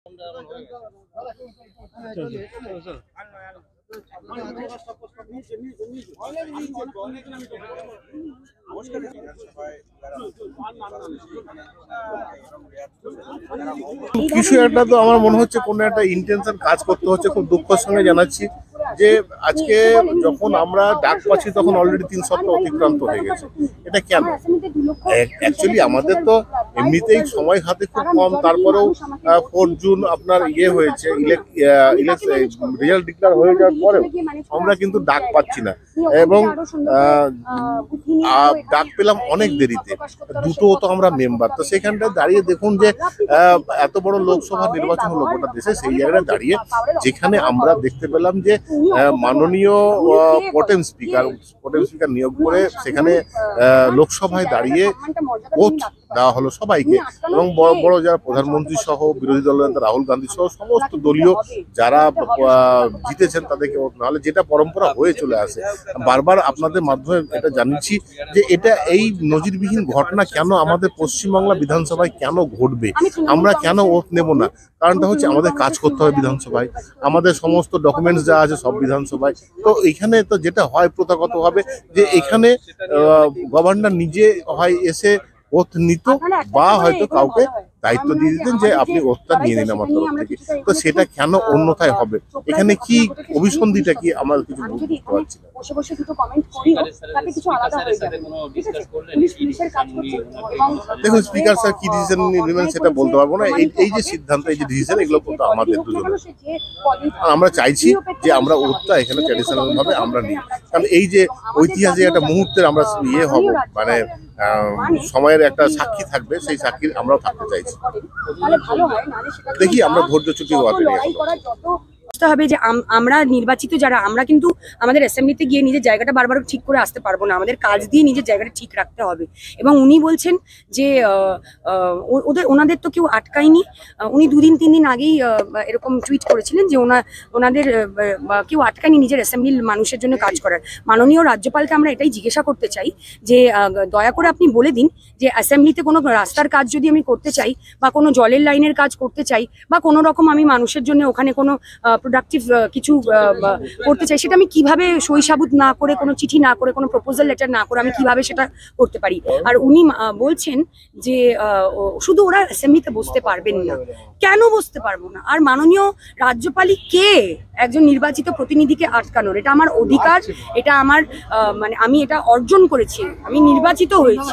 কিছু একটা তো আমার মনে হচ্ছে কোনো একটা ইন্টেনশন কাজ করতে হচ্ছে। খুব দুঃখের সঙ্গে জানাচ্ছি যে আজকে যখন আমরা ডাক পাচ্ছি তখন অলরেডি 3 সপ্তাহ অতিক্রান্ত হয়ে গেছে। এটা কেন? অ্যাকচুয়ালি আমাদের তো এমনিতেই সময় হাতে খুব কম, তারপরেও 4 জুন আপনার হয়েছে, রেজাল্ট ডিক্লেয়ার হয়ে যাওয়ার পরেও আমরা কিন্তু ডাক পাচ্ছি না, এবং ডাক পেলাম অনেক দেরিতে। দুটো তো আমরা মেম্বার, তো সেখানটায় দাঁড়িয়ে দেখুন যে এত বড় লোকসভা নির্বাচন হলো গোটা দেশে, সেই জায়গায় দাঁড়িয়ে যেখানে আমরা দেখতে পেলাম যে মাননীয় প্রোটেম স্পিকার নিয়োগ করে সেখানে লোকসভায় দাঁড়িয়ে ওথ দেওয়া হলো সবাইকে, এবং বড় বড় যারা প্রধানমন্ত্রী সহ বিরোধী দলনেতা রাহুল গান্ধী সহ সমস্ত দলীয় যারা জিতেছেন তাদেরকে ওথ, নাহলে যেটা পরম্পরা হয়ে চলে আসে। বারবার আপনাদের মাধ্যমে এটা জানিয়েছি যে এটা এই নজিরবিহীন ঘটনা কেন আমাদের পশ্চিমবাংলা বিধানসভায় কেন ঘটবে, আমরা কেন ওথ নেব না? কারণটা হচ্ছে আমাদের কাজ করতে হবে বিধানসভায়, আমাদের সমস্ত ডকুমেন্টস যা আছে সব বিধানসভায়। তো এখানে তো যেটা হয় প্রথাগতভাবে যে এখানে গভর্নর নিজে হয় এসে ওথ নিত, বা হয়তো কাউকে দায়িত্ব দিয়ে দিতেন যে আপনি ওথটা নিয়ে নিন আমার তরফ থেকে। তো সেটা কেন অন্যথায় হবে? এখানে কি অভিসন্ধিটা কি আমরা কিছু বুঝতে পারছি না। দেখুন, স্পিকার স্যার কি ডিসিশন নেবেন সেটা বলতে পারবো না। এই যে সিদ্ধান্ত, এই যে ডিসিশন, এগুলো কিন্তু আমাদের দুজনের। আমরা চাইছি যে আমরা ওথটা এখানে ট্র্যাডিশনাল ভাবে আমরা নিই, কারণ এই যে ঐতিহাসিক একটা মুহূর্তের আমরা হব, মানে সময়ের একটা সাক্ষী থাকবে, সেই সাক্ষীর আমরাও থাকতে চাইছি। দেখি আমরা ধৈর্য চুটি হওয়াতে হবে যে আমরা নির্বাচিত যারা, আমরা কিন্তু আমাদের অ্যাসেম্বলিতে গিয়ে নিজের জায়গাটা বারবার ঠিক করে আসতে পারবো না, আমাদের কাজ দিয়ে নিজের জায়গাটা ঠিক রাখতে হবে। এবং উনি বলছেন যে ওনাদের তো কেউ আটকায়নি। উনি 2-3 দিন আগেই এরকম টুইট করেছিলেন যে ওনাদের কেউ আটকায়নি নিজের অ্যাসেম্বলির মানুষের জন্য কাজ করার। মাননীয় রাজ্যপালকে আমরা এটাই জিজ্ঞাসা করতে চাই যে দয়া করে আপনি বলে দিন যে অ্যাসেম্বলিতে কোনো রাস্তার কাজ যদি আমি করতে চাই, বা কোনো জলের লাইনের কাজ করতে চাই, বা কোনো রকম আমি মানুষের জন্য ওখানে কোনো প্রোডাক্টিভ কিছু করতে চাই, সেটা আমি কিভাবে সই সাবুত না করে, কোনো চিঠি না করে, কোনো প্রপোজাল লেটার না করে আমি কিভাবে সেটা করতে পারি? আর উনি বলছেন যে শুধু ওরা অ্যাসেম্বলিতে বসতে পারবেন না। কেন বসতে পারবো না? আর মাননীয় রাজ্যপালই কে একজন নির্বাচিত প্রতিনিধিকে আটকানোর? এটা আমার অধিকার, এটা আমার মানে আমি এটা অর্জন করেছি, আমি নির্বাচিত হয়েছি।